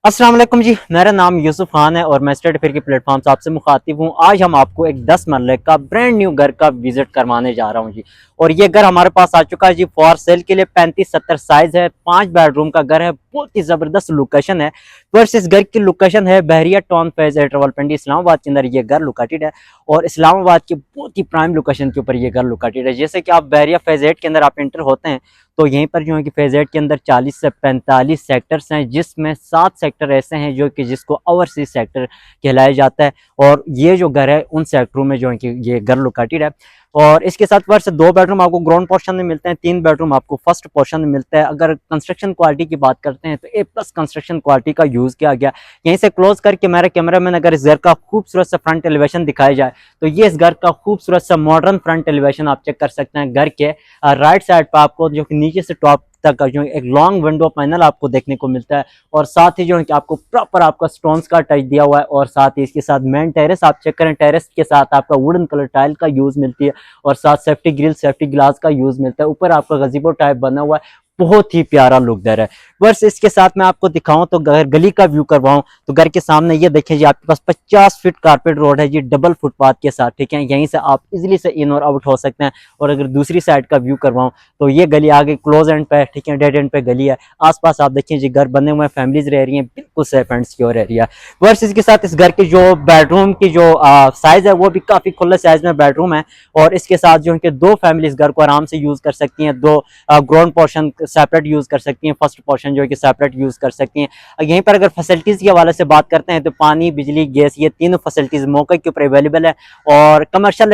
अस्सलाम वालेकुम जी। मेरा नाम यूसुफ खान है और मैं स्टेट अफेयर के प्लेटफॉर्म से आपसे मुखातिब हूँ। आज हम आपको एक 10 मरले का ब्रांड न्यू घर का विजिट करवाने जा रहा हूँ जी। और ये घर हमारे पास आ चुका है जी फॉर सेल के लिए। 35-70 साइज है, 5 बेडरूम का घर है, बहुत ही जबरदस्त लोकेशन है। वर्ष इस घर की लोकेशन है बहरिया टाउन फेज रावलपिंडी इस्लामाबाद के अंदर ये घर लोकेटेड है। और इस्लामाबाद की बहुत ही प्राइम लोकेशन के ऊपर ये घर लोकेटेड है। जैसे कि आप बहरिया फेज 8 के अंदर आप एंटर होते हैं तो यहीं पर जो है कि फेज 8 के अंदर 40 से 45 सेक्टर्स हैं, जिसमें 7 सेक्टर ऐसे हैं जो कि जिसको ओवरसीज सेक्टर कहलाया जाता है। और ये जो घर है उन सेक्टरों में जो है कि ये घर लोकेटेड है। और इसके साथ वर्ष 2 बेडरूम आपको ग्राउंड पोर्शन में मिलते हैं, 3 बेडरूम आपको फर्स्ट पोर्शन में मिलता है। अगर कंस्ट्रक्शन क्वालिटी की बात करते हैं तो A+ कंस्ट्रक्शन क्वालिटी का यूज किया गया। यहीं से क्लोज करके मेरा कैमरामैन अगर इस घर का खूबसूरत सा फ्रंट एलिवेशन दिखाया जाए तो ये इस घर का खूबसूरत सा मॉडर्न फ्रंट एलिवेशन आप चेक कर सकते हैं। घर के राइट साइड पर आपको जो कि नीचे से टॉप तक जो एक लॉन्ग विंडो पैनल आपको देखने को मिलता है। और साथ ही जो है कि आपको प्रॉपर आपका स्टोन्स का टच दिया हुआ है। और साथ ही इसके साथ मेन टेरेस आप चेक करें, टेरेस के साथ आपका वुडन कलर टाइल का यूज मिलती है। और साथ सेफ्टी ग्रिल सेफ्टी ग्लास का यूज मिलता है। ऊपर आपका गजीबो टाइप बना हुआ है, बहुत ही प्यारा लुक दे रहा है। वर्ष इसके साथ मैं आपको दिखाऊं तो गली का व्यू करवाऊं तो घर के सामने ये देखें जी, आपके पास 50 फीट कारपेट रोड है जी, डबल फुटपाथ के साथ, ठीक है। यहीं से आप इजीली से इन और आउट हो सकते हैं। और अगर दूसरी साइड का व्यू करवाऊं तो ये गली आगे क्लोज एंड पे, ठीक है, डेड एंड पे गली है। आसपास आप देखें जी घर बने हुए हैं, फैमिलीज रह रही हैं, बिल्कुल सेफ एंड सिक्योर एरिया। वर्ष इसके साथ इस घर के जो बेडरूम की जो साइज है वो भी काफी खुले साइज में बेडरूम है। और इसके साथ जो है कि 2 फैमिली इस घर को आराम से यूज कर सकती हैं। 2 ग्राउंड पोर्शन सेपरेट यूज कर सकती हैं, फर्स्ट पोर्शन जो है कि सेपरेट यूज कर सकती हैं। यहीं पर अगर फैसिलिटीज के हवाले से बात करते हैं तो पानी बिजली गैस ये तीनों फैसिलिटीज मौके के ऊपर अवेलेबल है। और कमर्शियल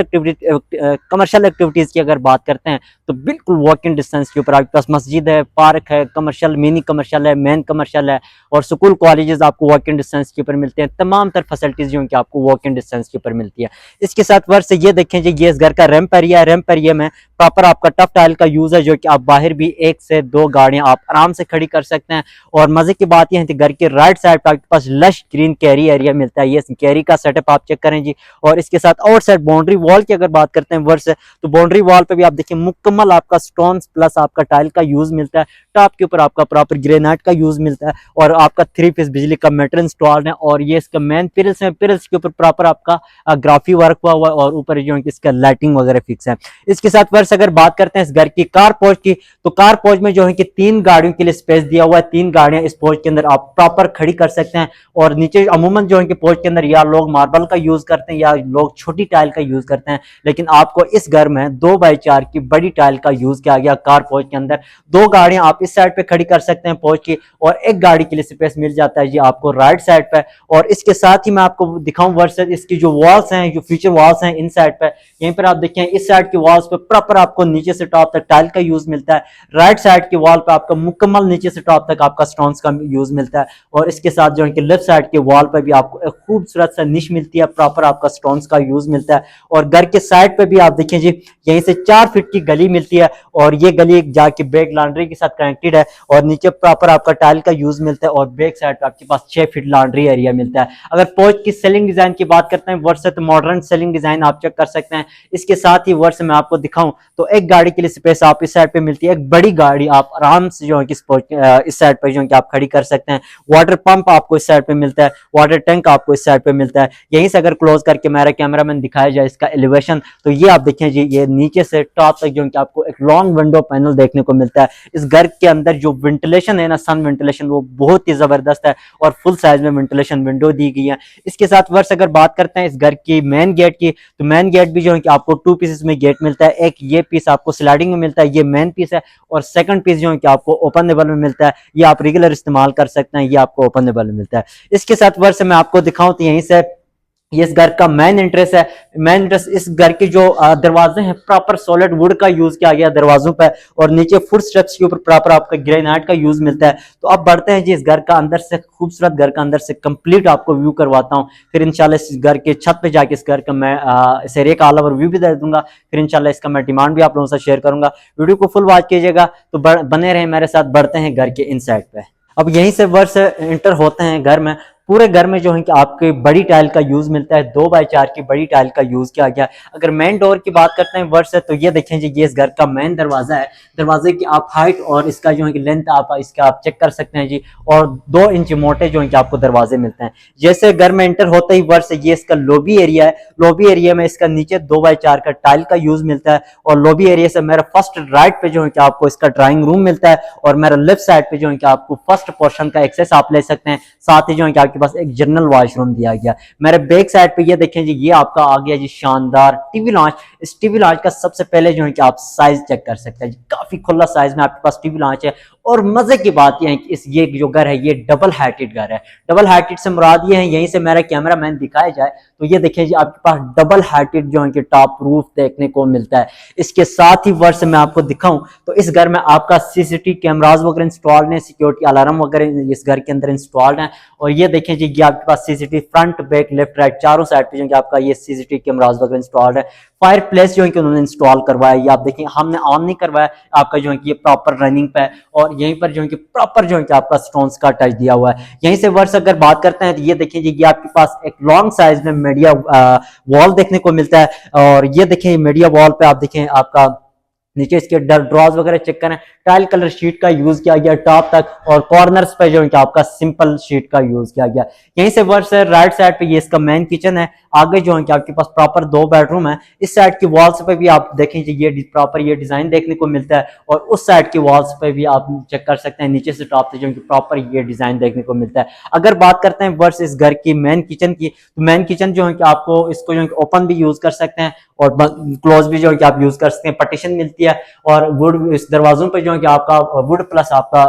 एक्टिविटीज की अगर बात करते हैं तो बिल्कुल वॉकिंग डिस्टेंस के ऊपर आपके पास मस्जिद है, पार्क है, कमर्शियल मिनी कमर्शियल है, मेन कमर्शियल है। और स्कूल कॉलेजेस आपको वॉकिंग डिस्टेंस के ऊपर मिलते हैं। तमाम तर फैसिलिटीज जो कि आपको वॉकिंग डिस्टेंस के ऊपर मिलती है। इसके साथ वर्ष ये देखें जी, ये इस घर का रैंप एरिया है। रैंप एरिया में प्रॉपर आपका टफ टाइल का यूज है, जो कि आप बाहर भी 1 से 2 गाड़ियां आप आराम से खड़ी कर सकते हैं। और मजे की बात यह है कि घर के राइट साइड पर आपके पास लश ग्रीन कैरी एरिया मिलता है। ये कैरी का सेटअप आप चेक करें जी। और इसके साथ आउटसाइड बाउंड्री वॉल की अगर बात करते हैं वर्ष, तो बाउंड्री वॉल पे भी आप देखिए मुकम्मल आपका स्टोन्स प्लस आपका टाइल का यूज मिलता है। टॉप के ऊपर आपका प्रॉपर ग्रेनाइट का यूज मिलता है। और आपका 3 फेस बिजली का मीटर इंस्टॉल है। और ये इसका मेन पिलर्स है, पिलर्स के ऊपर प्रॉपर आपका ग्राफी वर्क हुआ हुआ है। और ऊपर जो है इसका लाइटिंग वगैरह फिक्स है। इसके साथ वर्ष अगर बात करते हैं इस घर की कार पोर्च की, तो कार पोर्च में जो है कि 3 गाड़ियों के लिए स्पेस दिया हुआ है। 3 गाड़ियां इस पोर्च के अंदर आप प्रॉपर खड़ी कर सकते हैं। और नीचे अमूमन जो है कि पोर्च के अंदर या लोग मार्बल का यूज करते हैं या लोग छोटी टाइल का यूज करते हैं। लेकिन आपको इस घर में 2x4 की बड़ी टाइल का यूज किया गया कार पोर्च के अंदर। 2 गाड़ियां आप इस साइड पे खड़ी कर सकते हैं पोर्च की। और एक गाड़ी के लिए स्पेस मिल जाता है जी आपको राइट साइड पे। और इसके साथ ही मैं आपको दिखाऊं वर्सेस इसकी जो वॉल्स हैं, जो फ्यूचर वॉल्स हैं इन साइड पे, यहीं पर आप देखें इस साइड की वॉल्स पे प्रॉपर आपको नीचे से टॉप तक टाइल का यूज मिलता है। राइट साइड की वॉल पे आपका मुकम्मल नीचे से टॉप तक आपका स्टोन्स का यूज मिलता है। और इसके साथ जो है कि लेफ्ट साइड के वॉल पे भी आपको एक खूबसूरत सा निश मिलती है, प्रॉपर आपका स्टोन्स का यूज मिलता है। और घर के साइड पे भी आप देखें जी, यहीं से 4 फीट की गली मिलती है। और ये गली जाके बैक लॉन्ड्री के साथ कनेक्टेड है। और नीचे प्रॉपर आपका टाइल का यूज मिलता है। और बैक साइड पे आपके पास 6 फीट लॉन्ड्री एरिया मिलता है। अगर पोर्च की सेलिंग डिजाइन की बात करते हैं वर्ष, तो मॉडर्न सेलिंग डिजाइन आप चेक कर सकते हैं। इसके साथ ही वर्ष में आपको दिखाऊं तो एक गाड़ी के लिए स्पेस आप इस साइड पे मिलती है। एक बड़ी गाड़ी आप आराम से जो है कि इस साइड पे जो है कि आप खड़ी कर सकते हैं। वाटर पंप आपको इस साइड पे मिलता है। वाटर टैंक आपको इस साइड पे मिलता है। यहीं से अगर क्लोज करके मेरा कैमरामैन दिखाया जाए इसका एलिवेशन, तो ये आप देखें जी, ये नीचे से टॉप तक जो है कि आपको एक लॉन्ग विंडो पैनल देखने को मिलता है। इस घर के अंदर जो वेंटिलेशन है ना, सन वेंटिलेशन, वो बहुत ही जबरदस्त है। और फुल साइज में वेंटिलेशन विंडो दी गई है। इसके साथ वर्ष अगर बात करते हैं इस घर की मेन गेट की, तो मेन गेट भी जो है कि आपको 2 पीसेस में गेट मिलता है। एक ये पीस आपको स्लाइडिंग में मिलता है, ये मेन पीस है। और सेकंड पीस जो है कि आपको ओपनेबल में मिलता है। ये आप रेगुलर इस्तेमाल कर सकते हैं, ये आपको ओपनेबल में मिलता है। इसके साथ वर्ष मैं आपको दिखाऊं तो यहीं से ये इस घर का मेन इंटरेस्ट है। मेन इंटरेस्ट इस घर के जो दरवाजे हैं प्रॉपर सॉलिड वुड का यूज किया गया दरवाजों पे। और नीचे फुट स्टेप्स के ऊपर प्रॉपर आपका ग्रेनाइट का यूज मिलता है। तो अब बढ़ते हैं जी इस घर का अंदर से, खूबसूरत घर का अंदर से कंप्लीट आपको व्यू करवाता हूँ। फिर इंशाल्लाह इस घर के छत पे जाके इस घर का मैं इस एरिया का ऑल ओवर व्यू भी दे दूंगा। फिर इंशाल्लाह इसका मैं डिमांड भी आप लोगों से शेयर करूंगा। वीडियो को फुल वॉच कीजिएगा तो बने रहे मेरे साथ। बढ़ते हैं घर के इनसाइड पे। अब यहीं से वर्ष इंटर होते हैं घर में पूरे घर में जो है कि आपके बड़ी टाइल का यूज मिलता है, 2x4 की बड़ी टाइल का यूज किया गया। अगर मेन डोर की बात करते हैं वर्ड से, तो ये देखें जी, ये इस घर का मेन दरवाजा है। दरवाजे की आप हाइट और इसका जो है कि लेंथ आप इसका आप चेक कर सकते हैं जी। और 2 इंच मोटे जो है कि आपको दरवाजे मिलते हैं। जैसे घर में एंटर होते ही वर्ड से ये इसका लॉबी एरिया है। लॉबी एरिया में इसका नीचे 2x4 का टाइल का यूज मिलता है। और लॉबी एरिया से मेरा फर्स्ट राइट पे जो है कि आपको इसका ड्राइंग रूम मिलता है, और मेरा लेफ्ट साइड पे जो है कि आपको फर्स्ट पोर्शन का एक्सेस आप ले सकते हैं। साथ ही जो है कि आपके पास एक जनरल वॉशरूम दिया गया। मेरे बैक साइड पे ये देखें जी, ये आपका आ गया जी शानदार टीवी लॉन्च। इस टीवी लॉन्च का सबसे पहले जो है कि आप साइज चेक कर सकते हैं जी, काफी खुला साइज में आपके पास टीवी लॉन्च है। और मजे की बात यह है कि ये जो घर है ये डबल हाइटेड घर है। डबल हाइटेड से मुराद ये है, यहीं से मेरा कैमरा मैन दिखाया जाए तो ये देखिए जी, आपके पास डबल हाइटेड जो है कि टॉप रूफ देखने को मिलता है। इसके साथ ही वर्ष मैं आपको दिखाऊं तो इस घर में आपका सीसीटीवी कैमरास वगैरह इंस्टॉल्ड है, सिक्योरिटी अलार्म वगैरह इस घर के अंदर इंस्टॉल्ड है। और ये देखें जी, ये आपके पास CCTV front back left right चारों साइड पे जो कि आपका ये सीसीटीवी कैमरास वगैरह इंस्टॉल्ड है। फायर प्लेस जो है कि उन्होंने इंस्टॉल करवाया, ये आप देखिए, हमने ऑन नहीं करवाया, आपका जो है कि ये प्रॉपर रनिंग पे है। और यहीं पर जो है कि प्रॉपर जो है कि आपका स्टोन्स का टच दिया हुआ है। यहीं से वर्ष अगर बात करते हैं तो ये देखिए जी, ये आपके पास एक लॉन्ग साइज में मीडिया वॉल देखने को मिलता है। और ये देखें मीडिया वॉल पे आप देखें आपका नीचे इसके ड्रॉज वगैरह चेक करें, टाइल कलर शीट का यूज किया गया टॉप तक। और कॉर्नर्स पे जो है आपका सिंपल शीट का यूज किया गया। यहीं से वर्ष राइट साइड पे ये इसका मेन किचन है। आगे जो है कि आपके पास प्रॉपर 2 बेडरूम है। इस साइड की वॉल्स पे भी आप देखें ये प्रॉपर ये डिजाइन देखने को मिलता है। और उस साइड की वॉल्स पे भी आप चेक कर सकते हैं, नीचे से टॉप से जो है प्रॉपर ये डिजाइन देखने को मिलता है। अगर बात करते हैं वर्ष इस घर की मेन किचन की, तो मेन किचन जो है कि आपको इसको जो है ओपन भी यूज कर सकते हैं और क्लोज भी जो है कि आप यूज कर सकते हैं। पार्टीशन मिलती है। और वुड इस दरवाजों पे जो है कि आपका वुड प्लस आपका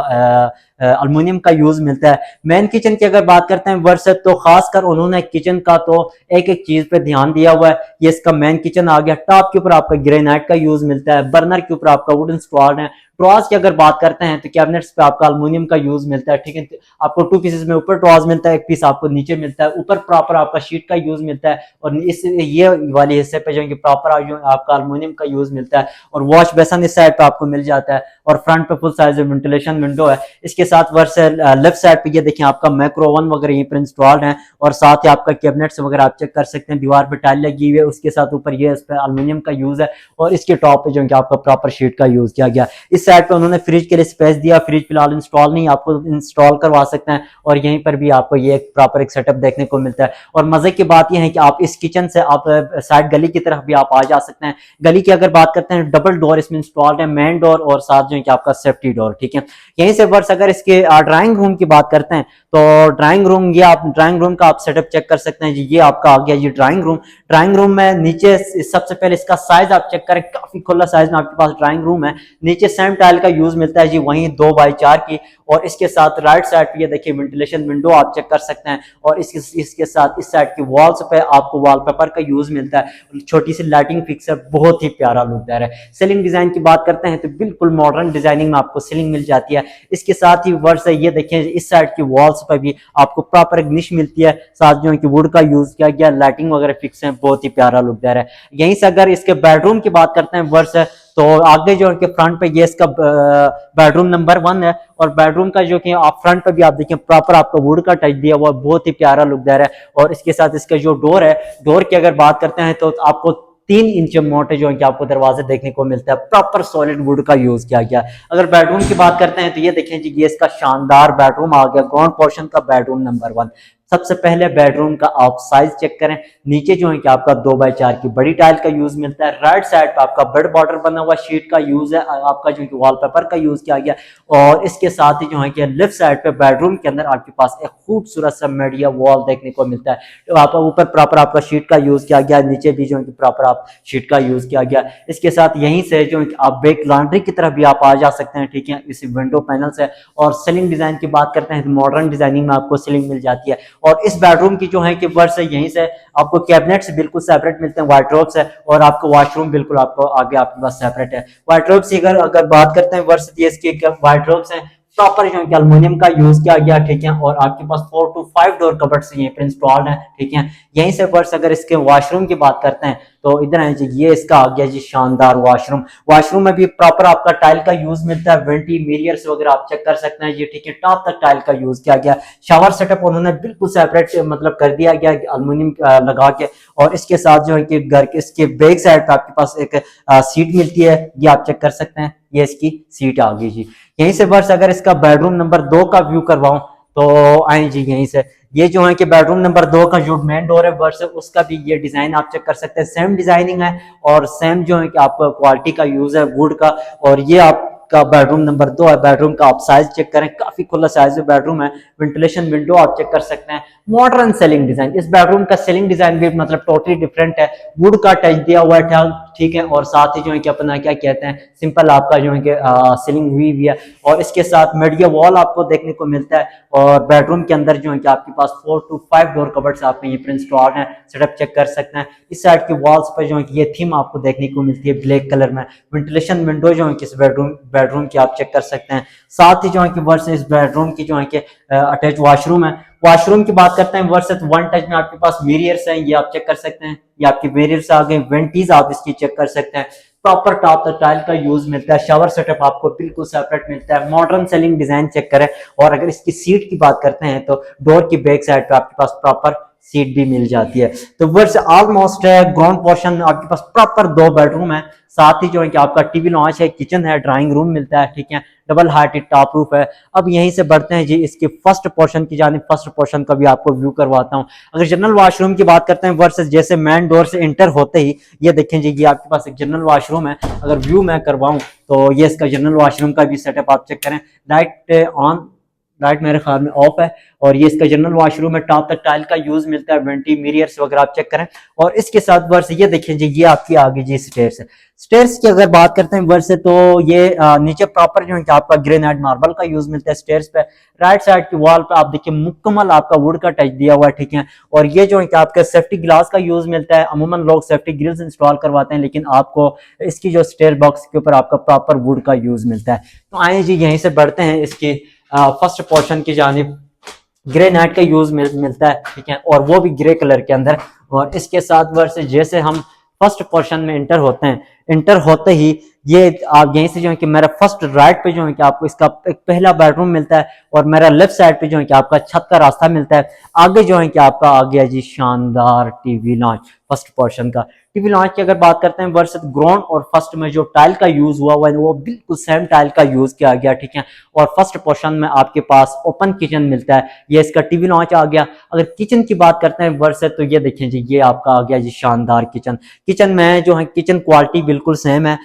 अल्युमिनियम का यूज मिलता है। मेन किचन की अगर बात करते हैं वर्ष, तो खासकर उन्होंने किचन का तो एक एक चीज पे ध्यान दिया हुआ है। ये इसका मेन किचन आ गया। टॉप के ऊपर आपका ग्रेनाइट का यूज मिलता है। बर्नर के ऊपर आपका वुड इंस्टॉल्ड है। ड्रॉज की अगर बात करते हैं तो कैबिनेट्स पे आपका अल्युमिनियम का यूज मिलता है। ठीक है, आपको 2 पीसेस में ऊपर ड्रॉज मिलता है, एक पीस आपको नीचे मिलता है। ऊपर प्रॉपर आपका शीट का यूज मिलता है। और इस ये वाले हिस्से पे जो है प्रॉपर आपका अल्युमिनियम का यूज मिलता है। और वॉश बेसन इस साइड पे आपको मिल जाता है। और फ्रंट पे फुल साइज वेंटिलेशन विंडो है। इसके साथ वर्ष लेफ्ट साइड पे ये देखिए आपका माइक्रो ओवन वगैरह यहीं पर इंस्टॉल्ड है। और साथ ही आपका कैबिनेट्स वगैरह आप चेक कर सकते हैं, दीवार पे टाइल लगी हुई है, उसके साथ ऊपर ये इस पे अल्युमिनियम का यूज है। और इसके टॉप पे जो है आपका प्रॉपर शीट का यूज किया गया। इस साइड पे उन्होंने फ्रिज के लिए स्पेस दिया। फ्रिज फिलहाल इंस्टॉल नहीं, आपको इंस्टॉल करवा सकते हैं। और यहीं पर भी आपको ये प्रॉपर एक सेटअप देखने को मिलता है। और मजे की बात यह है कि आप इस किचन से आप साइड गली की तरफ भी आप आ जा सकते हैं। गली की अगर बात करते हैं, डबल डोर इसमें इंस्टॉल्ड है, मेन डोर और साथ जो है कि आपका सेफ्टी डोर। ठीक है, यहीं से वर्ष अगर इसके ड्राइंग रूम की बात करते हैं तो ड्राइंग रूम, ये आप ड्राइंग रूम का आप सेटअप चेक कर सकते हैं जी। ये आपका आ गया ये ड्राइंग रूम। ड्राइंग रूम में नीचे सबसे पहले इसका साइज आप चेक करें, काफी खुला साइज में आपके पास ड्राइंग रूम है। नीचे सेम टाइल का यूज मिलता है जी, वहीं 2x4 की। और इसके साथ राइट साइड पे ये देखिए वेंटिलेशन विंडो आप चेक कर सकते हैं। और इसके साथ इस साइड की वॉल्स पे आपको वॉलपेपर का यूज मिलता है। छोटी सी लाइटिंग फिक्सर, बहुत ही प्यारा लुकदार है। सीलिंग डिजाइन की बात करते हैं तो बिल्कुल मॉडर्न डिजाइनिंग में आपको सीलिंग मिल जाती है। इसके साथ ही वर्ष ये देखें, इस साइड की वॉल्स पर भी आपको प्रॉपर एक निश मिलती है। साथ जो है कि वुड का यूज किया गया, लाइटिंग वगैरह फिक्स है, बहुत ही प्यारा लुकदार है। यहीं से अगर इसके बेडरूम की बात करते हैं वर्ष, तो आगे जो है फ्रंट पे ये इसका बेडरूम नंबर 1 है। और बेडरूम का जो कि आप फ्रंट पे भी आप देखिए प्रॉपर आपको वुड का टच दिया हुआ, बहुत ही प्यारा लुकदार है। और इसके साथ इसका जो डोर है, डोर की अगर बात करते हैं तो आपको 3 इंच मोटे जो है कि आपको दरवाजे देखने को मिलता है। प्रॉपर सॉलिड वुड का यूज किया गया। अगर बेडरूम की बात करते हैं तो ये देखें जी, ये इसका शानदार बेडरूम आ गया, ग्राउंड पोर्शन का बेडरूम नंबर 1। सबसे पहले बेडरूम का आप साइज चेक करें। नीचे जो है कि आपका 2x4 की बड़ी टाइल का यूज मिलता है। राइट साइड पे आपका बेड बॉर्डर बना हुआ शीट का यूज है, आपका जो कि वॉलपेपर का यूज किया गया। और इसके साथ ही जो है कि लेफ्ट साइड पे बेडरूम के अंदर आपके पास एक खूबसूरत सा मीडिया वॉल देखने को मिलता है। तो आपका ऊपर प्रॉपर आपका शीट का यूज किया गया, नीचे भी जो है कि प्रॉपर आप शीट का यूज किया गया। इसके साथ यहीं से जो है कि आप बैक लॉन्ड्री की तरफ भी आप आ जा सकते हैं। ठीक है, इस विंडो पैनल से। और सीलिंग डिजाइन की बात करते हैं तो मॉडर्न डिजाइनिंग में आपको सीलिंग मिल जाती है। और इस बेडरूम की जो है कि वर्ष यहीं से आपको कैबिनेट्स बिल्कुल सेपरेट मिलते हैं, वार्डरोब्स है। और आपको वॉशरूम बिल्कुल आपको आगे आपके पास सेपरेट है। वार्डरोब्स की अगर बात करते हैं वर्ष, इसके वार्डरोब्स हैं प्रॉपर जो है कि एल्युमिनियम का यूज किया गया, ठीक है। और आपके पास 4 to 5 डोर कबर्ड्स यहीं पर इंस्टॉल्ड है, ठीक है। यहीं से वर्ष अगर इसके वॉशरूम की बात करते हैं तो इधर है जी, ये इसका आ गया जी शानदार वॉशरूम। वॉशरूम में भी प्रॉपर आपका टाइल का यूज मिलता है, वेंटी मिरर्स वगैरह आप चेक कर सकते हैं जी, ठीक है। टॉप तक टाइल का यूज किया गया। शावर सेटअप उन्होंने बिल्कुल सेपरेट मतलब कर दिया गया एल्युमिनियम लगा के। और इसके साथ जो है कि घर के इसके बैक साइड पे आपके पास एक सीट मिलती है, ये आप चेक कर सकते हैं, ये इसकी सीट आ गई जी। यहीं से बस अगर इसका बेडरूम नंबर 2 का व्यू करवाऊं तो आए जी, यहीं से ये जो है कि बेडरूम नंबर 2 का जो मेन डोर है वर्ष उसका भी ये डिजाइन आप चेक कर सकते हैं, सेम डिजाइनिंग है और सेम जो है कि आपका क्वालिटी का यूज है वुड का। और ये आपका बेडरूम नंबर 2 है। बेडरूम का आप साइज चेक करें, काफी खुला साइज बेडरूम है। वेंटिलेशन विंडो आप चेक कर सकते हैं, मॉडर्न सेलिंग डिजाइन। इस बेडरूम का सेलिंग डिजाइन भी मतलब टोटली डिफरेंट है, वुड का टच दिया हुआ है, ठीक है। और साथ ही जो है कि अपना क्या कहते हैं, सिंपल आपका जो है कि सीलिंग हुई है। और इसके साथ मीडिया वॉल आपको देखने को मिलता है। और बेडरूम के अंदर जो है कि आपके पास 4 to 5 डोर कबर्ड्स आपके ये इंस्टॉल हैं, सेटअप चेक कर सकते हैं। इस साइड की वॉल्स पर जो है कि ये थीम आपको देखने को मिलती है ब्लैक कलर में। वेंटिलेशन विंडो जो है कि इस बेडरूम की आप चेक कर सकते हैं। साथ ही जो है कि वर्ष इस बेडरूम की जो है कि अटैच वॉशरूम है। वॉशरूम की बात करते हैं वर्ष वन टच में आपके पास मिरर्स हैं, ये आप चेक कर सकते हैं। ये आपके मिरर्स आ गए, वेंटीज आप इसकी चेक कर सकते हैं। प्रॉपर टॉप तक टाइल का यूज मिलता है। शावर सेटअप आपको बिल्कुल सेपरेट मिलता है। मॉडर्न सेलिंग डिजाइन चेक करें। और अगर इसकी सीट की बात करते हैं तो डोर की बैक साइड पे आपके पास प्रॉपर सीट भी मिल जाती है। तो वर्ष ऑलमोस्ट है ग्राउंड पोर्शन आपके पास प्रॉपर 2 बेडरूम है। साथ ही जो है कि आपका टीवी लॉन्च है, किचन है, ड्राइंग रूम मिलता है, ठीक है। डबल हाइटेड टॉप रूफ है। अब यहीं से बढ़ते हैं जी इसके फर्स्ट पोर्शन की जानिब। फर्स्ट पोर्शन का भी आपको व्यू करवाता हूं। अगर जनरल वॉशरूम की बात करते हैं वर्सेस जैसे मेन डोर से इंटर होते ही ये देखें जी, ये आपके पास एक जनरल वॉशरूम है। अगर व्यू मैं करवाऊं तो ये इसका जनरल वॉशरूम का भी सेटअप आप चेक करें। लाइट ऑन, लाइट मेरे ख्याल में ऑफ है। और ये इसका जनरल वॉशरूम है, टॉप तक टाइल का यूज मिलता है, वेंटी मिरर्स वगैरह आप चेक करें। और इसके साथ वर्ष ये देखें जी, ये आपकी आगे जी स्टेयर्स है। स्टेयर्स की अगर बात करते हैं वर्ष तो ये नीचे प्रॉपर जो है कि आपका ग्रेनाइट मार्बल का यूज मिलता है स्टेयर्स पे। राइट साइड की वॉल पे आप देखिए मुकम्मल आपका वुड का टच दिया हुआ है, ठीक है। और ये जो है कि आपका सेफ्टी ग्लास का यूज मिलता है। अमूमन लोग सेफ्टी ग्रिल्स इंस्टॉल करवाते हैं, लेकिन आपको इसकी जो स्टेयर बॉक्स के ऊपर आपका प्रॉपर वुड का यूज मिलता है। तो आए जी, यहीं से बढ़ते हैं इसकी फर्स्ट पोर्शन की जानिब। ग्रे नाइट का यूज मिलता है, ठीक है। और वो भी ग्रे कलर के अंदर। और इसके साथ वर्ष जैसे हम फर्स्ट पोर्शन में इंटर होते हैं, इंटर होते ही ये आप यहीं से जो है कि मेरा फर्स्ट राइट पे जो है कि आपको इसका एक पहला बेडरूम मिलता है। और मेरा लेफ्ट साइड पे जो है कि आपका छत का रास्ता मिलता है। आगे जो है कि आपका आ गया जी शानदार टीवी लॉन्च। फर्स्ट पोर्शन का टीवी लॉन्च की अगर बात करते हैं वर्ष ग्राउंड और फर्स्ट में जो टाइल का यूज हुआ है वो बिल्कुल सेम टाइल का यूज किया गया, ठीक है। और फर्स्ट पोर्शन में आपके पास ओपन किचन मिलता है। ये इसका टीवी लॉन्च आ गया। अगर किचन की बात करते हैं वर्ष तो ये देखें जी, ये आपका आ गया जी शानदार किचन। किचन में जो है किचन क्वालिटी बिल्कुल सेम है।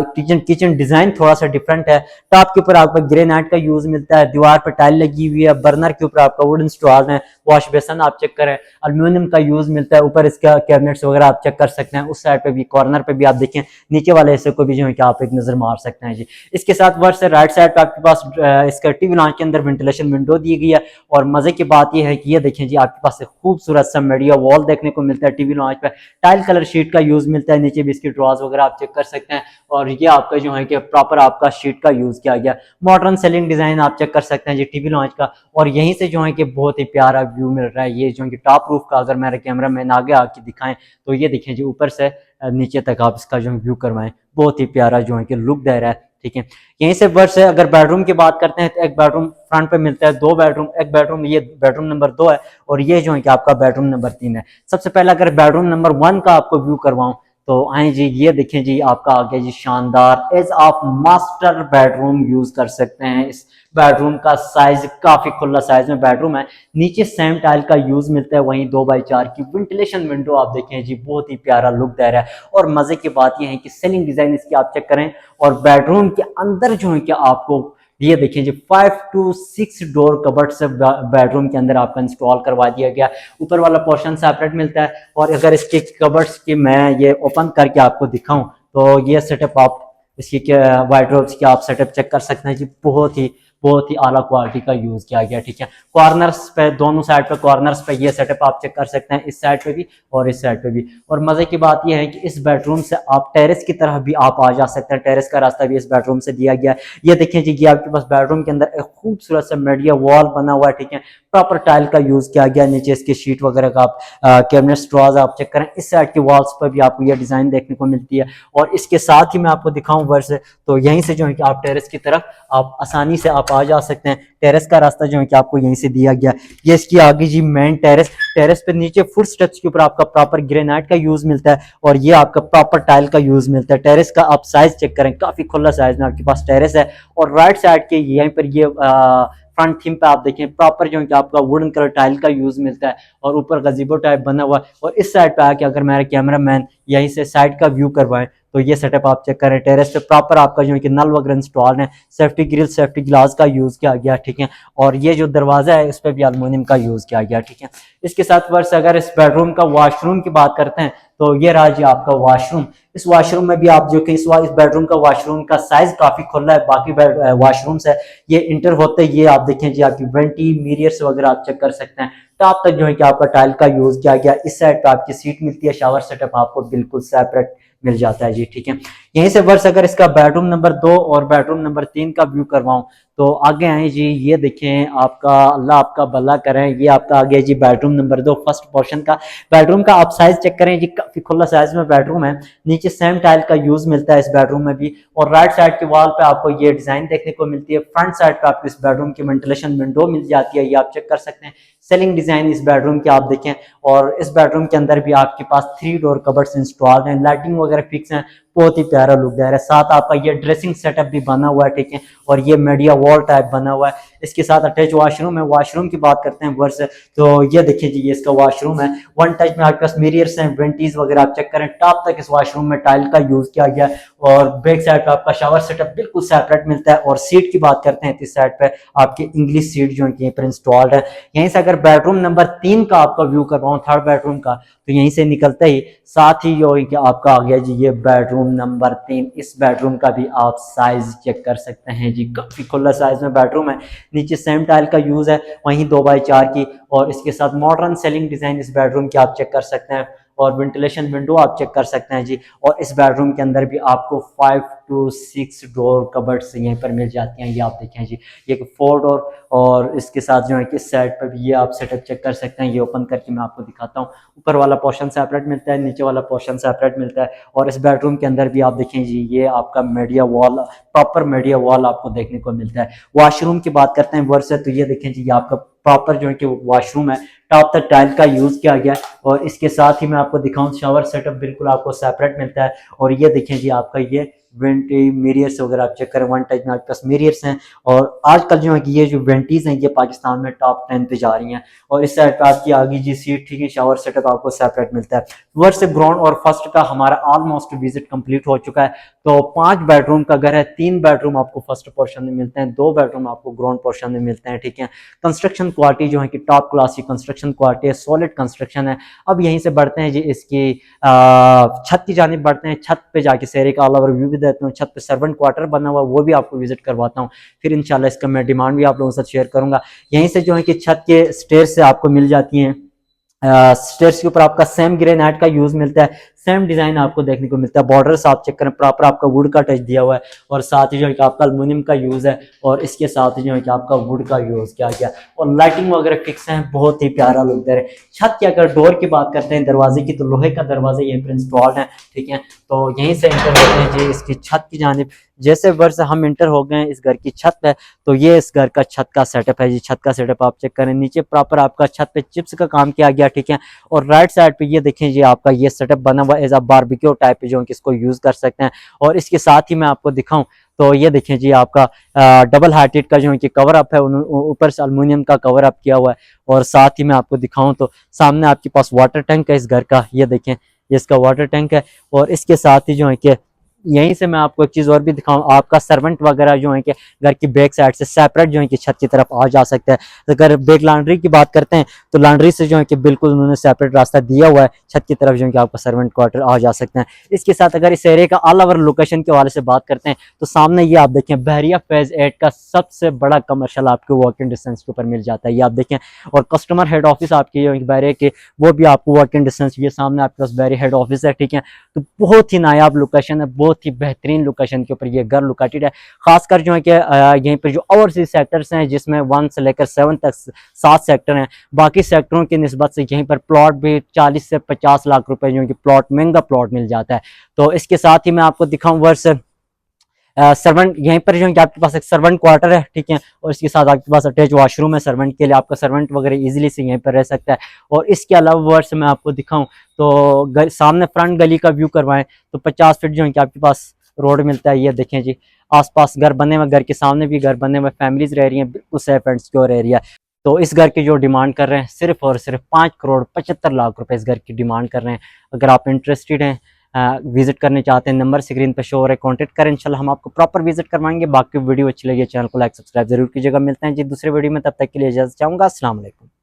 किचन डिजाइन थोड़ा सा डिफरेंट है। टॉप के ऊपर आपका ग्रेनाइट का यूज मिलता है, दीवार पर टाइल लगी हुई है, बर्नर के ऊपर आपका वुडन स्टॉल है, वॉश बेसन आप चेक करें, एल्यूमिनियम का यूज मिलता है। ऊपर इसका कैबिनेट्स वगैरह आप चेक कर सकते हैं। उस साइड पे भी कॉर्नर पे भी आप देखें, नीचे वाले हिस्से को भी जो है कि आप एक नजर मार सकते हैं जी। इसके साथ वर्ष से राइट साइड पे आपके पास इसका टीवी लॉन्च के अंदर वेंटिलेशन विंडो दी गई है। और मजे की बात यह है कि ये देखें जी, आपके पास एक खूबसूरत सा मीडिया वॉल देखने को मिलता है टीवी लॉन्च पे। टाइल कलर शीट का यूज मिलता है, नीचे भी इसकी ड्रॉज वगैरह आप चेक कर सकते हैं। और ये आपका जो है कि प्रॉपर आपका शीट का यूज किया गया। मॉडर्न सेलिंग डिजाइन आप चेक कर सकते हैं जी टीवी लॉन्च का। और यहीं से जो है कि बहुत ही प्यारा व्यू मिल रहा है। ये जो है कि टॉप रूफ का अगर मेरे कैमरा मैन आगे आके दिखाएं तो ये देखें जी, ऊपर से नीचे तक आप इसका जो व्यू करवाएं, बहुत ही प्यारा जो है कि लुक दे रहा है, ठीक है। यहीं से वर्ष है अगर बेडरूम की बात करते हैं तो एक बेडरूम फ्रंट पे मिलता है, 2 बेडरूम, एक बेडरूम ये बेडरूम नंबर 2 है। और ये जो है कि आपका बेडरूम नंबर 3 है। सबसे पहले अगर बेडरूम नंबर 1 का आपको व्यू करवाऊं तो आए जी, ये देखें जी, आपका आ गया जी शानदार एज आप मास्टर बेडरूम यूज कर सकते हैं। इस बेडरूम का साइज काफी खुला साइज में बेडरूम है। नीचे सेम टाइल का यूज मिलता है, वहीं 2x4 की वेंटिलेशन विंडो आप देखें जी, बहुत ही प्यारा लुक दे रहा है। और मजे की बात यह है कि सेलिंग डिजाइन इसकी आप चेक करें। और बेडरूम के अंदर जो है कि आपको ये देखिए जी 5 to 6 डोर कबर्ड से बेडरूम के अंदर आपका इंस्टॉल करवा दिया गया। ऊपर वाला पोर्शन सेपरेट मिलता है। और अगर इसके कबर्ड्स की मैं ये ओपन करके आपको दिखाऊं तो ये सेटअप आप इसकी वाइड्रोब्स की आप सेटअप चेक कर सकते हैं जी, बहुत ही बहुत ही आला क्वालिटी का यूज किया गया, ठीक है। कॉर्नर्स पे, दोनों साइड पे कॉर्नर्स पे ये सेटअप आप चेक कर सकते हैं, इस साइड पे भी और इस साइड पे भी। और मजे की बात यह है कि इस बेडरूम से आप टेरेस की तरफ भी आप आ जा सकते हैं, टेरेस का रास्ता भी इस बेडरूम से दिया गया है। ये देखिए जी, ये आपके पास बेडरूम के अंदर एक खूबसूरत सा मीडिया वॉल बना हुआ है, ठीक है। प्रॉपर टाइल का यूज किया गया, नीचे इसकी शीट वगैरह का आप कैबिनेट ड्रॉज आप चेक करें, इस साइड की वॉल्स पर भी आपको ये डिजाइन देखने को मिलती है। और इसके साथ ही मैं आपको दिखाऊं वर्ष, तो यहीं से जो है कि आप टेरेस की तरफ आप आसानी से आप आ जा सकते हैं। टेरेस का रास्ता जो है कि आपको यहीं से दिया गया। ये इसकी आगे जी मेन टेरेस, टेरेस पे नीचे फुट स्टेप्स के ऊपर आपका प्रॉपर ग्रेनाइट का यूज मिलता है और ये आपका प्रॉपर टाइल का यूज मिलता है। टेरेस का आप साइज चेक करें, काफी खुला साइज में आपके पास टेरेस है। और राइट साइड के यहीं पर ये फ्रंट थीम पे आप देखें, प्रॉपर जो है कि आपका वुडन कलर टाइल का यूज मिलता है और ऊपर गजीबो टाइप बना हुआ है। और इस साइड पे आके अगर मेरा कैमरा मैन यहीं से साइड का व्यू करवाएं तो ये सेटअप आप चेक करें, टेरेस पे प्रॉपर आपका जो है कि नल वगैरह इंस्टॉल है, सेफ्टी ग्रिल सेफ्टी ग्लास का यूज किया गया, ठीक है। और ये जो दरवाजा है इस पर भी एल्युमिनियम का यूज किया गया, ठीक है। इसके साथ वर्ष अगर इस बेडरूम का वॉशरूम की बात करते हैं तो ये रहा जी आपका वॉशरूम। इस वॉशरूम में भी आप जो कि इस बेडरूम का वॉशरूम का साइज काफी खुला है, बाकी वॉशरूम से ये इंटर होते ये आप देखें जी, आपकी वेंटी मिरर्स वगैरह आप चेक कर सकते हैं। टॉप तक जो है कि आपका टाइल का यूज किया गया। इस साइड पे आपकी सीट मिलती है, शावर सेटअप आपको बिल्कुल सेपरेट मिल जाता है जी, ठीक है। यहीं से वर्ष अगर इसका बेडरूम नंबर 2 और बेडरूम नंबर 3 का व्यू करवाऊं तो आगे आए जी, ये देखें आपका, अल्लाह आपका भला करें, ये आपका आ गया जी बेडरूम नंबर 2 फर्स्ट पोर्शन का। बेडरूम का आप साइज चेक करें जी, काफी खुला साइज में बेडरूम है, नीचे सेम टाइल का यूज मिलता है इस बेडरूम में भी। और राइट साइड के वॉल पे आपको ये डिजाइन देखने को मिलती है। फ्रंट साइड पे आपको इस बेडरूम की वेंटिलेशन विंडो मिल जाती है, ये आप चेक कर सकते हैं। सेलिंग डिजाइन इस बेडरूम की आप देखें। और इस बेडरूम के अंदर भी आपके पास 3 डोर कबर्ड्स इंस्टॉल हैं, लाइटिंग वगैरह फिक्स है, बहुत ही प्यारा लुक दे रहा है। साथ आपका ये ड्रेसिंग सेटअप भी बना हुआ है, ठीक है। और ये मीडिया वॉल टाइप बना हुआ है। इसके साथ अटैच वॉशरूम है। वॉशरूम की बात करते हैं वर्ष, तो ये देखिए जी, ये इसका वॉशरूम है। वन टच में आपके पास मिरर्स हैं, वेंटीज वगैरह आप चेक करें। टॉप तक इस वॉशरूम में टाइल का यूज किया गया। और बैक साइड पे आपका शावर सेटअप बिल्कुल सेपरेट मिलता है। और सीट की बात करते हैं तो इस साइड पे आपकी इंग्लिश सीट जो है यहीं पर इंस्टॉल्ड है। यहीं से अगर बेडरूम नंबर 3 का आपका व्यू करवाऊं, थर्ड बेडरूम का, तो यहीं से निकलते ही साथ ही जो है कि आपका आ गया जी ये बेडरूम नंबर 3। इस बेडरूम का भी आप साइज चेक कर सकते हैं जी, काफी खुला साइज में बेडरूम है, नीचे सेम टाइल का यूज है, वहीं 2x4 की। और इसके साथ मॉडर्न सेलिंग डिजाइन इस बेडरूम की आप चेक कर सकते हैं। और वेंटिलेशन विंडो आप चेक कर सकते हैं जी। और इस बेडरूम के अंदर भी आपको 5 to 6 डोर कबर्ड्स यहीं पर मिल जाती हैं, ये आप देखें जी, ये 4 डोर। और इसके साथ जो है कि साइड पर भी ये आप सेटअप चेक कर सकते हैं। ये ओपन करके मैं आपको दिखाता हूँ। ऊपर वाला पोर्शन सेपरेट मिलता है, नीचे वाला पोर्शन सेपरेट मिलता है। और इस बेडरूम के अंदर भी आप देखें जी, ये आपका media wall, proper media wall आपको देखने को मिलता है। वॉशरूम की बात करते हैं वर्ष, तो ये देखें जी, ये आपका प्रॉपर जो है कि वॉशरूम है, टॉप तक टाइल का यूज किया गया। और इसके साथ ही मैं आपको दिखाऊं, शावर सेटअप बिल्कुल आपको सेपरेट मिलता है। और ये देखें जी, आपका ये वेंटी मिरर्स वगैरह आप चेक करें, वन टच में आपके पास मिरर्स हैं। और आजकल जो है कि ये जो वेंटीज हैं ये पाकिस्तान में टॉप 10 पे जा रही हैं। और इस साइड पे आपकी आगे जी सीट, ठीक है, शावर सेटअप आपको सेपरेट मिलता है। वर्ष से ग्राउंड और फर्स्ट का हमारा ऑलमोस्ट विजिट कंप्लीट हो चुका है। तो 5 बेडरूम का घर है, 3 बेडरूम आपको फर्स्ट पोर्शन में मिलते हैं, 2 बेडरूम आपको ग्राउंड पोर्शन में मिलते हैं, ठीक है। कंस्ट्रक्शन क्वालिटी जो है कि टॉप क्लास की कंस्ट्रक्शन क्वालिटी है, सॉलिड कंस्ट्रक्शन है। अब यहीं से बढ़ते हैं जी इसकी छत की जानिब बढ़ते हैं। छत पे जाके सेरे का ऑल ओवर व्यू भी देता हूँ। छत पे सर्वेंट क्वार्टर बना हुआ, वो भी आपको विजिट करवाता हूँ। फिर इंशाल्लाह इसका मैं डिमांड भी आप लोगों के साथ शेयर करूंगा। यहीं से जो है कि छत के स्टेयर्स से आपको मिल जाती हैं। स्टेयर्स के ऊपर आपका सेम ग्रेनाइट का यूज मिलता है, सेम डिजाइन आपको देखने को मिलता है। बॉर्डर्स आप चेक करें, प्रॉपर आपका वुड का टच दिया हुआ है। और साथ ही जो है कि आपका एल्युमिनियम का यूज है। और इसके साथ ही जो है कि आपका वुड का यूज किया गया। और लाइटिंग वगैरह फिक्स है, बहुत ही प्यारा लुक दे रहे हैं। छत की अगर डोर की बात करते हैं, दरवाजे की, तो लोहे का दरवाजा यहीं पर इंस्टॉल्ड है, ठीक है। तो यहीं से इंटर होते हैं जी इसकी छत की जानिब। जैसे वर्ष हम इंटर हो गए इस घर की छत पे, तो ये इस घर का छत का सेटअप है जी। छत का सेटअप आप चेक करें, नीचे प्रॉपर आपका छत पे चिप्स का काम किया गया, ठीक है। और राइट साइड पे ये देखें जी, आपका ये सेटअप बना हुआ एज अ बारबेक्यू टाइप पे, जो इसको यूज कर सकते हैं। और इसके साथ ही मैं आपको दिखाऊं तो ये देखें जी, आपका डबल हार्टेड का जो है कि कवर अप है, ऊपर से अल्युमिनियम का कवर अप किया हुआ है। और साथ ही मैं आपको दिखाऊं तो सामने आपके पास वाटर टैंक है इस घर का, ये देखें, ये इसका वाटर टैंक है। और इसके साथ ही जो है कि यहीं से मैं आपको एक चीज़ और भी दिखाऊं, आपका सर्वेंट वगैरह जो है कि घर की बैक साइड से सेपरेट जो है कि छत की तरफ आ जा सकता है। तो अगर बैक लॉन्ड्री की बात करते हैं तो लॉन्ड्री से जो है कि बिल्कुल उन्होंने सेपरेट रास्ता दिया हुआ है, छत की तरफ जो है कि आपका सर्वेंट क्वार्टर आ जा सकते हैं। इसके साथ अगर इस एरिया का ऑल ओवर लोकेशन के हवाले से बात करते हैं तो सामने ये आप देखें बहरिया फेज 8 का सबसे बड़ा कमर्शियल आपको वॉकिंग डिस्टेंस के ऊपर मिल जाता है, ये आप देखें। और कस्टमर हेड ऑफिस आपकी बहरिया के, वो भी आपको वॉकिंग डिस्टेंस, ये सामने आपके पास बहरिया हेड ऑफिस है, ठीक है। तो बहुत ही नायाब लोकेशन है, बहुत ही बेहतरीन लोकेशन के ऊपर ये घर लोकेटेड है। खासकर जो है कि यहीं पर जो ओवरसीज सेक्टर्स हैं जिसमें 1 से लेकर 7 तक 7 सेक्टर हैं, बाकी सेक्टरों की निस्बत से यहीं पर प्लॉट भी 40 से 50 लाख रुपए जो कि प्लॉट, महंगा प्लॉट मिल जाता है। तो इसके साथ ही मैं आपको दिखाऊं वर्ष सर्वेंट, यहीं पर जो है कि आपके पास एक सर्वेंट क्वार्टर है, ठीक है। और इसके साथ आपके पास अटैच वॉशरूम है सर्वेंट के लिए, आपका सर्वेंट वगैरह इजीली से यहीं पर रह सकता है। और इसके अलावा वर्ष मैं आपको दिखाऊं तो सामने फ्रंट गली का व्यू करवाएं तो 50 फीट जो है कि आपके पास रोड मिलता है। ये देखें जी, आसपास घर बने हुए, घर के सामने भी घर बने हुए, फैमिलीज रह रही हैं, बिल्कुल सेफ एंड सिक्योर एरिया। तो इस घर की जो डिमांड कर रहे हैं सिर्फ और सिर्फ 5 करोड़ 75 लाख रुपए इस घर की डिमांड कर रहे हैं। अगर आप इंटरेस्टेड हैं, विजिट करने चाहते हैं, नंबर स्क्रीन पर शो हो रहा है, कॉन्टैक्ट करें, इंशाल्लाह हम आपको प्रॉपर विजिट करवाएंगे। बाकी वीडियो अच्छी लगी चैनल को लाइक सब्सक्राइब जरूर कीजिएगा। मिलते हैं जी दूसरे वीडियो में, तब तक के लिए इजाजत चाहूँगा। अस्सलाम वालेकुम।